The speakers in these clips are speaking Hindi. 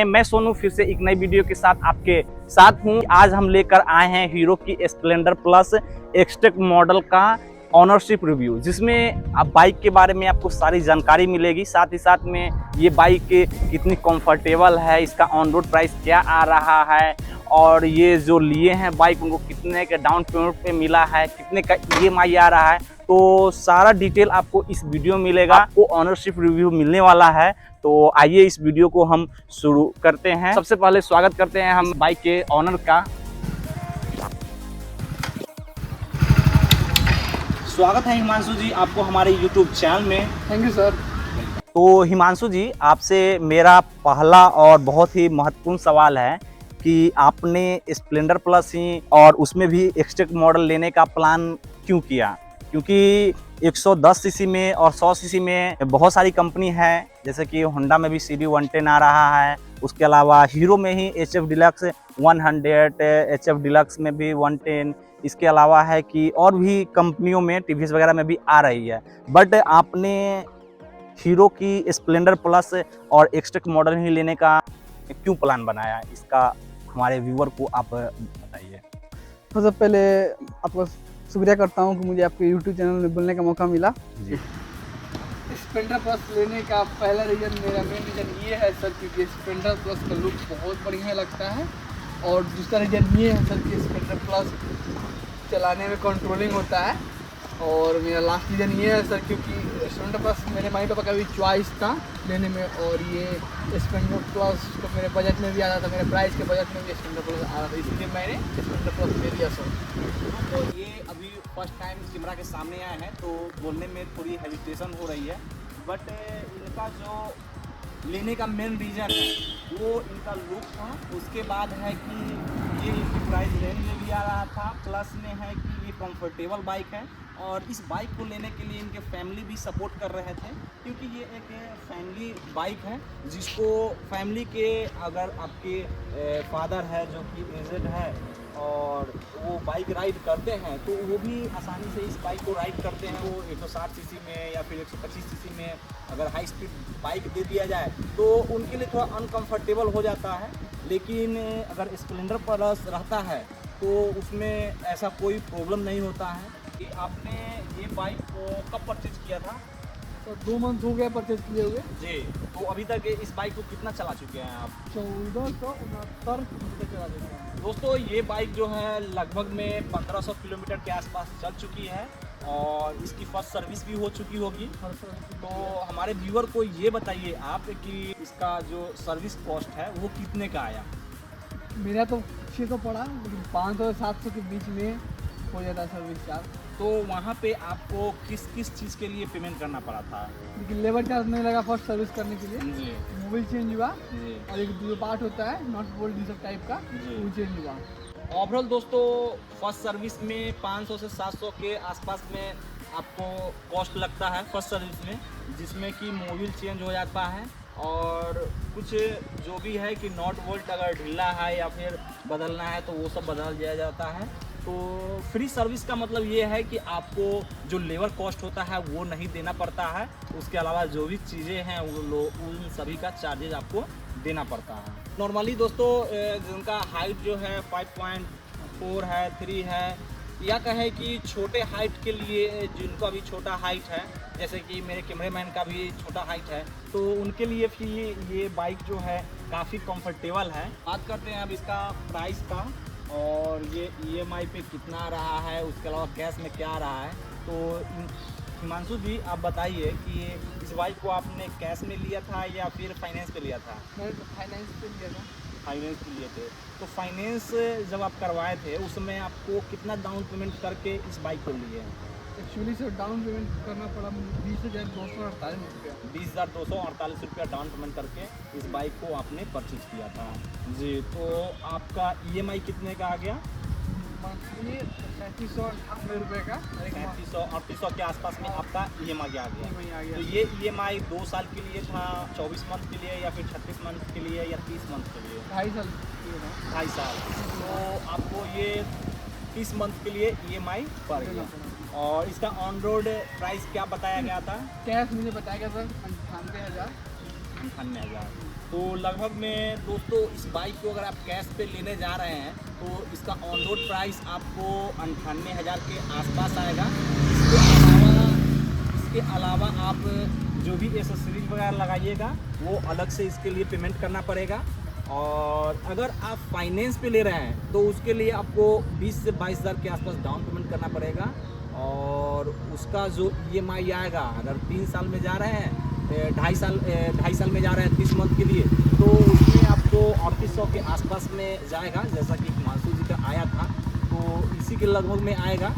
मैं सोनू फिर से एक नई वीडियो के साथ आपके साथ हूं। आज हम लेकर आए हैं हीरो की स्प्लेंडर प्लस एक्सटेक मॉडल का ऑनरशिप रिव्यू, जिसमें आप बाइक के बारे में आपको सारी जानकारी मिलेगी। साथ ही साथ में ये बाइक कितनी कंफर्टेबल है, इसका ऑन रोड प्राइस क्या आ रहा है, और ये जो लिए हैं बाइक उनको कितने का डाउन पेमेंट पे मिला है, कितने का EMI आ रहा है, तो सारा डिटेल आपको इस वीडियो में मिलेगा। आपको ऑनरशिप रिव्यू मिलने वाला है, तो आइए इस वीडियो को हम शुरू करते हैं। सबसे पहले स्वागत करते हैं हम बाइक के ऑनर का। स्वागत है हिमांशु जी आपको हमारे YouTube चैनल में। Thank you sir. तो हिमांशु जी, आपसे मेरा पहला और बहुत ही महत्वपूर्ण सवाल है कि आपने स्प्लेंडर प्लस ही और उसमें भी एक्सटेक मॉडल लेने का प्लान क्यों किया? क्योंकि 110 सीसी में और 100 सीसी में बहुत सारी कंपनी है, जैसे कि होंडा में भी CD 110 आ रहा है, उसके अलावा हीरो में ही HF डिलक्स 100, HF डिलक्स में भी 110, इसके अलावा है कि और भी कंपनियों में TVS वगैरह में भी आ रही है। बट आपने हीरो की स्प्लेंडर प्लस और एक्सटेक मॉडल ही लेने का क्यों प्लान बनाया? इसका हमारे व्यूअर को आप बताइए। सबसे पहले आपको शुक्रिया करता हूँ कि मुझे आपके YouTube चैनल में बोलने का मौका मिला। जी। स्प्लेंडर प्लस लेने का पहला रीज़न, मेरा मेन रीज़न ये है सर, क्योंकि स्प्लेंडर प्लस का लुक बहुत बढ़िया लगता है, और दूसरा रीज़न ये है सर कि स्प्लेंडर प्लस चलाने में कंट्रोलिंग होता है, और मेरा लास्ट रीज़न ये है सर क्योंकि स्प्लेंडर प्लस मेरे मम्मी पापा का भी चॉइस था लेने में, और ये स्प्लेंडर प्लस तो मेरे बजट में भी आ रहा था, मेरे प्राइस के बजट में भी स्प्लेंडर प्लस आ रहा था, इसलिए मैंने स्प्लेंडर प्लस ले लिया सर। तो ये अभी फर्स्ट टाइम कैमरा के सामने आए हैं, तो बोलने में थोड़ी हेजिटेशन हो रही है, बट इनका जो लेने का मेन रीज़न है वो इनका लुक था। उसके बाद है कि ये इनकी प्राइस रेंज में भी आ रहा था, प्लस में है कि ये कंफर्टेबल बाइक है, और इस बाइक को लेने के लिए इनके फैमिली भी सपोर्ट कर रहे थे, क्योंकि ये एक फैमिली बाइक है जिसको फैमिली के अगर आपके फादर है जो कि एजेड है और वो बाइक राइड करते हैं, तो वो भी आसानी से इस बाइक को राइड करते हैं। वो 160 सीसी में या फिर 125 सीसी में अगर हाई स्पीड बाइक दे दिया जाए तो उनके लिए थोड़ा अनकंफर्टेबल हो जाता है, लेकिन अगर स्प्लेंडर प्लस रहता है तो उसमें ऐसा कोई प्रॉब्लम नहीं होता है। कि आपने ये बाइक को कब परचेज किया था? तो 2 मंथ हो गया परचेज किए हुए जी। तो अभी तक इस बाइक को कितना चला चुके हैं आप? 1469 किलोमीटर चला देते हैं दोस्तों, ये बाइक जो है लगभग में 1500 किलोमीटर के आसपास चल चुकी है, और इसकी फर्स्ट सर्विस भी हो चुकी होगी। तो हमारे व्यूअर को ये बताइए आप कि इसका जो सर्विस कॉस्ट है वो कितने का आया? मेरा तो 600 पड़ा, लेकिन 500 से 700 के बीच में हो जाता है सर्विस चार्ज। तो वहाँ पे आपको किस किस चीज़ के लिए पेमेंट करना पड़ा था? लेकिन लेबर चार्ज नहीं लगा फर्स्ट सर्विस करने के लिए, जी मोबिल चेंज हुआ, जी और एक जो पार्ट होता है नॉट बोल्ट डीजल टाइप का जी। वो चेंज हुआ। ओवरऑल दोस्तों, फर्स्ट सर्विस में 500 से 700 के आसपास में आपको कॉस्ट लगता है फर्स्ट सर्विस में, जिसमें कि मोबिल चेंज हो जाता है, और कुछ जो भी है कि नॉट बोल्ट अगर ढीला है या फिर बदलना है तो वो सब बदल दिया जाता है। तो फ्री सर्विस का मतलब ये है कि आपको जो लेबर कॉस्ट होता है वो नहीं देना पड़ता है, उसके अलावा जो भी चीज़ें हैं वो उन सभी का चार्जेज आपको देना पड़ता है। नॉर्मली दोस्तों, जिनका हाइट जो है 5.4 है, 3 है, या कहें कि छोटे हाइट के लिए जिनको अभी छोटा हाइट है, जैसे कि मेरे कैमरामैन का भी छोटा हाइट है, तो उनके लिए भी ये बाइक जो है काफ़ी कंफर्टेबल है। बात करते हैं अब इसका प्राइस का, और ये EMI पे कितना आ रहा है, उसके अलावा कैश में क्या आ रहा है। तो हिमांशु जी, आप बताइए कि इस बाइक को आपने कैश में लिया था या फिर फाइनेंस पे लिया था? मैंने तो फाइनेंस पे लिया था। फाइनेंस पे लिए थे। तो फाइनेंस जब आप करवाए थे उसमें आपको कितना डाउन पेमेंट करके इस बाइक को लिए? एक्चुअली सर डाउन पेमेंट करना पड़ा 20,248 रुपया। 20,248 रुपया डाउन पेमेंट करके इस बाइक को आपने परचेज किया था जी। तो आपका EMI कितने का आ गया? मंथली 3798 रुपये का, 3700-3800 के आसपास में आपका EMI आ गया। आ तो गया। ये EMI 2 साल के लिए था, 24 मंथ के लिए, या फिर 36 मंथ के लिए, या 30 मंथ के लिए? 2.5 साल की था। 2.5 साल। तो आपको ये 30 मंथ के लिए EMI पड़ गया। और इसका ऑन रोड प्राइस क्या बताया गया था? कैश मुझे बताया गया सर 98,000। 98,000। तो लगभग में दोस्तों इस बाइक को अगर आप कैश पे लेने जा रहे हैं तो इसका ऑन रोड प्राइस आपको 98,000 के आसपास आएगा। इसके अलावा आप जो भी एसेसरीज वगैरह लगाइएगा वो अलग से इसके लिए पेमेंट करना पड़ेगा। और अगर आप फाइनेंस पे ले रहे हैं तो उसके लिए आपको 20 से 22,000 के आसपास डाउन पेमेंट करना पड़ेगा। और उसका जो EMI आएगा, अगर 3 साल में जा रहे हैं, 2.5 साल में जा रहे हैं 30 मंथ के लिए, तो उसमें आपको 3800 के आसपास में जाएगा, जैसा कि हिमांशु जी का आया था तो इसी के लगभग में आएगा।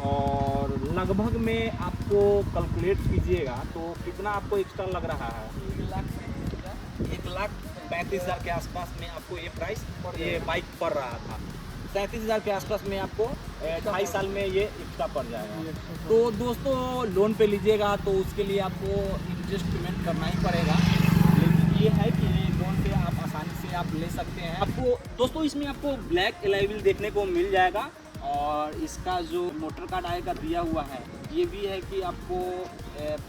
और लगभग में आपको कैलकुलेट कीजिएगा तो कितना आपको एक्स्ट्रा लग रहा है। 1,35,000 के आसपास में आपको ये प्राइस ये बाइक पड़ रहा था। 37,000 के आसपास में आपको 2.5 साल में ये एक्स्ट्रा पड़ जाएगा। तो दोस्तों लोन पे लीजिएगा तो उसके लिए आपको इंटरेस्ट पेमेंट करना ही पड़ेगा, लेकिन ये है कि लोन पे आप आसानी से आप ले सकते हैं। आपको दोस्तों इसमें आपको ब्लैक एलॉय व्हील देखने को मिल जाएगा। और इसका जो मोटर कार्ड आएगा दिया हुआ है ये भी है कि आपको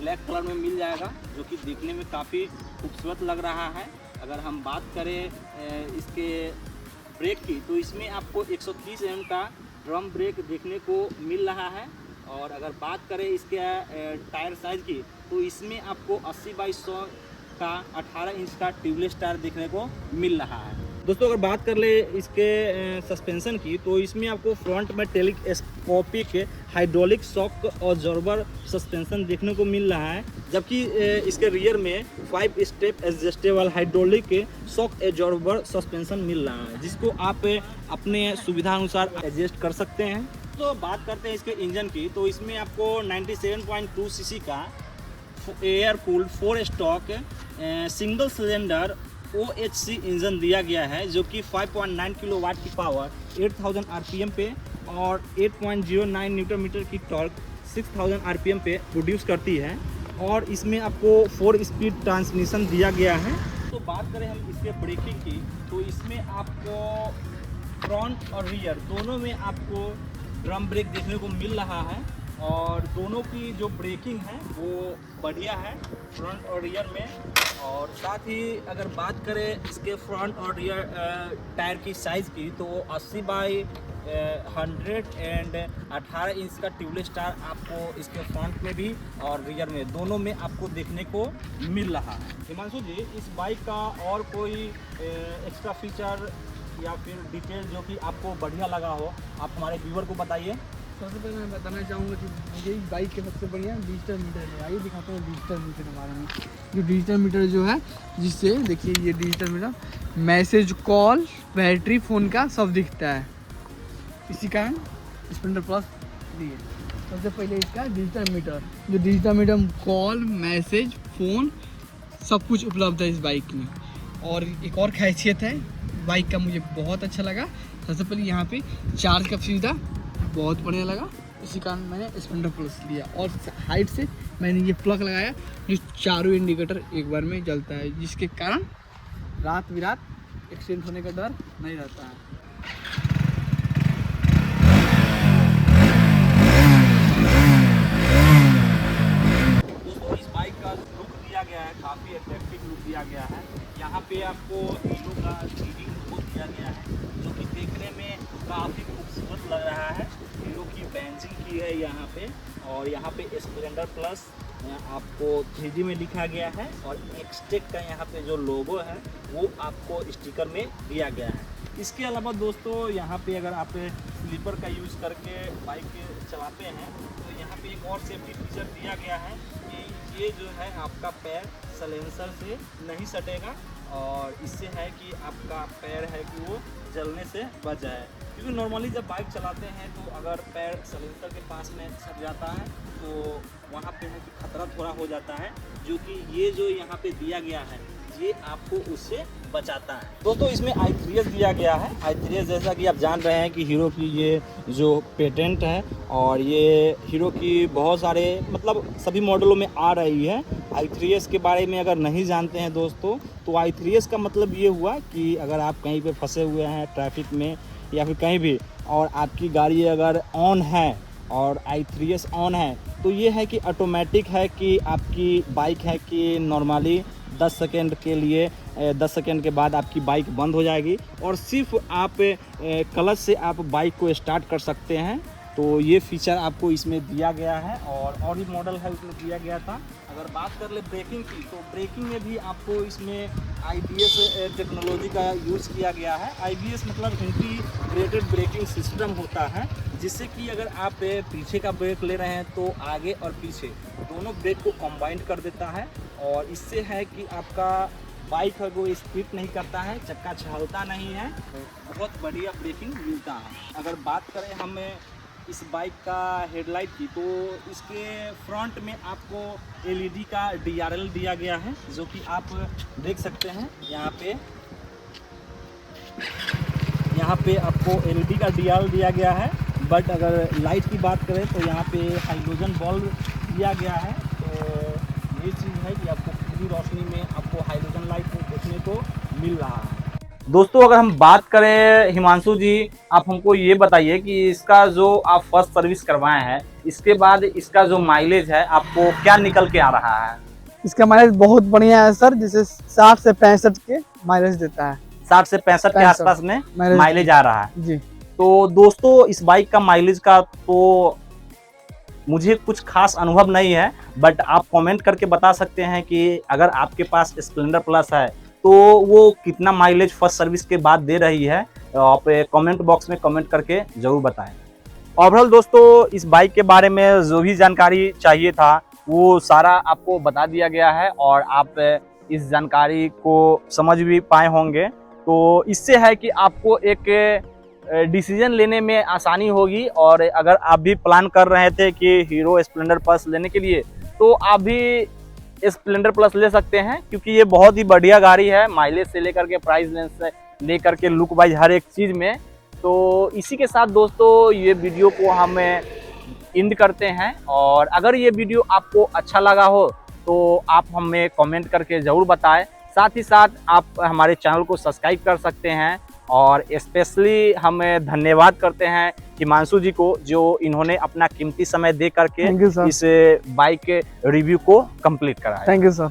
ब्लैक कलर में मिल जाएगा, जो कि देखने में काफ़ी खूबसूरत लग रहा है। अगर हम बात करें इसके ब्रेक की तो इसमें आपको 130 mm का ड्रम ब्रेक देखने को मिल रहा है। और अगर बात करें इसके टायर साइज़ की तो इसमें आपको 80/100 का 18 इंच का ट्यूबलेस टायर देखने को मिल रहा है। दोस्तों अगर बात कर ले इसके सस्पेंशन की तो इसमें आपको फ्रंट में telescopic hydraulic shock absorber suspension देखने को मिल रहा है, जबकि इसके रियर में 5 step adjustable hydraulic shock absorber suspension मिल रहा है, जिसको आप अपने सुविधा अनुसार एडजस्ट कर सकते हैं। तो बात करते हैं इसके इंजन की तो इसमें आपको 97.2 सीसी का air cooled 4 stock single cylinder OHC engine दिया गया है, जो कि 5.9 किलोवाट की पावर 8000 RPM पे और 8.09 न्यूटन मीटर की टॉर्क 6000 RPM पे प्रोड्यूस करती है। और इसमें आपको 4 स्पीड ट्रांसमिशन दिया गया है। तो बात करें हम इसके ब्रेकिंग की तो इसमें आपको फ्रंट और रियर दोनों में आपको ड्रम ब्रेक देखने को मिल रहा है। और दोनों की जो ब्रेकिंग है वो बढ़िया है फ्रंट और रियर में। और साथ ही अगर बात करें इसके फ्रंट और रियर टायर की साइज़ की तो 80/100 एंड 18 इंच का ट्यूबलेस टायर आपको इसके फ्रंट में भी और रियर में दोनों में आपको देखने को मिल रहा है। हिमांशु जी इस बाइक का और कोई एक्स्ट्रा फीचर या फिर डिटेल जो कि आपको बढ़िया लगा हो आप हमारे व्यूअर को बताइए। सबसे पहले मैं बताना चाहूँगा कि मुझे इस बाइक के सबसे बढ़िया डिजिटल मीटर है। आइए दिखाता हूँ डिजिटल मीटर के बारे में। जो डिजिटल मीटर जो है, जिससे देखिए ये digital meter message, call, battery, phone का सब दिखता है। इसी कारण स्प्लेंडर प्लस दिए सबसे पहले इसका डिजिटल मीटर। जो digital meter call, message, phone सब कुछ उपलब्ध है इस बाइक में। और एक और खासियत है बाइक का, मुझे बहुत अच्छा लगा। सबसे पहले यहाँ पे चार्ज का सुविधा बहुत बढ़िया लगा, इसी कारण मैंने स्प्लेंडर प्लस लिया। और हाइट से मैंने ये प्लग लगाया जो चारों इंडिकेटर एक बार में जलता है, जिसके कारण रात बिरात एक्सीडेंट होने का डर नहीं रहता है। दोस्तों इस बाइक का लुक दिया गया है, काफ़ी अट्रैक्टिव लुक दिया गया है। यहाँ पे आपको हीरो का सीडिंग लोगो दिया गया है, जो कि देखने में काफ़ी खूबसूरत लग रहा है। हीरो की बैंजिंग की है यहाँ पे। और यहाँ पे स्प्लेंडर प्लस आपको 3D में लिखा गया है और एक्सटेक का यहाँ पे जो लोगो है वो आपको स्टिकर में दिया गया है। इसके अलावा दोस्तों यहाँ पे अगर आप स्लीपर का यूज़ करके बाइक चलाते हैं तो यहाँ पे एक और सेफ्टी फीचर दिया गया है कि ये जो है आपका पैर सलेंसर से नहीं सटेगा। और इससे है कि आपका पैर है कि वो जलने से बच जाए, क्योंकि नॉर्मली जब बाइक चलाते हैं तो अगर पैर सलेंसर के पास में सट जाता है तो वहाँ पे है कि खतरा थोड़ा हो जाता है, जो कि ये जो यहाँ पे दिया गया है ये आपको उससे बचाता है। दोस्तों इसमें i3s दिया गया है। i3s जैसा कि आप जान रहे हैं कि हीरो की ये जो पेटेंट है और ये हीरो की बहुत सारे मतलब सभी मॉडलों में आ रही है। i3s के बारे में अगर नहीं जानते हैं दोस्तों तो i3s का मतलब ये हुआ कि अगर आप कहीं पे फंसे हुए हैं ट्रैफिक में या फिर कहीं भी और आपकी गाड़ी अगर ऑन है और i3s ऑन है तो ये है कि ऑटोमेटिक है कि आपकी बाइक है कि नॉर्मली 10 सेकेंड के लिए 10 सेकेंड के बाद आपकी बाइक बंद हो जाएगी और सिर्फ आप क्लच से आप बाइक को स्टार्ट कर सकते हैं। तो ये फीचर आपको इसमें दिया गया है और भी मॉडल है उसमें दिया गया था। अगर बात कर ले ब्रेकिंग की, तो ब्रेकिंग में भी आपको इसमें IBS टेक्नोलॉजी का यूज़ किया गया है। IBS मतलब इंटीग्रेटेड ब्रेकिंग सिस्टम होता है, जिससे कि अगर आप पीछे का ब्रेक ले रहे हैं तो आगे और पीछे दोनों ब्रेक को कंबाइंड कर देता है। और इससे है कि आपका बाइक है वो स्पीड नहीं करता है, चक्का छलता नहीं है, बहुत बढ़िया ब्रेकिंग मिलता है। अगर बात करें हम इस बाइक का हेडलाइट की, तो इसके फ्रंट में आपको LED का DRL दिया गया है, जो कि आप देख सकते हैं यहाँ पे आपको LED का DRL दिया गया है। बट अगर लाइट की बात करें तो यहाँ पे हाइड्रोजन बल्ब दिया गया है। तो ये चीज़ है कि आपको पूरी रोशनी में आपको हाइड्रोजन लाइट देखने को मिल रहा है। दोस्तों अगर हम बात करें हिमांशु जी, आप हमको ये बताइए कि इसका जो आप फर्स्ट सर्विस करवाए हैं, इसके बाद इसका जो माइलेज है आपको क्या निकल के आ रहा है? इसका माइलेज बहुत बढ़िया है सर, जिसे 60 से 65 के माइलेज देता है। 60 से 65 के आसपास में माइलेज आ रहा है जी। तो दोस्तों इस बाइक का माइलेज का तो मुझे कुछ खास अनुभव नहीं है, बट आप कमेंट करके बता सकते हैं कि अगर आपके पास स्प्लेंडर प्लस है तो वो कितना माइलेज फर्स्ट सर्विस के बाद दे रही है। आप कमेंट बॉक्स में कमेंट करके ज़रूर बताएं। ओवरऑल दोस्तों इस बाइक के बारे में जो भी जानकारी चाहिए था वो सारा आपको बता दिया गया है और आप इस जानकारी को समझ भी पाए होंगे। तो इससे है कि आपको एक डिसीजन लेने में आसानी होगी। और अगर आप भी प्लान कर रहे थे कि हीरो स्प्लेंडर प्लस लेने के लिए, तो आप भी स्प्लेंडर प्लस ले सकते हैं, क्योंकि ये बहुत ही बढ़िया गाड़ी है, माइलेज से लेकर के प्राइस रेंज से लेकर के लुक वाइज हर एक चीज़ में। तो इसी के साथ दोस्तों ये वीडियो को हम एंड करते हैं। और अगर ये वीडियो आपको अच्छा लगा हो तो आप हमें कमेंट करके ज़रूर बताएं। साथ ही साथ आप हमारे चैनल को सब्सक्राइब कर सकते हैं। और स्पेशली हम धन्यवाद करते हैं हिमांशु जी को, जो इन्होंने अपना कीमती समय दे करके इस बाइक के रिव्यू को कंप्लीट कराया। Thank you sir.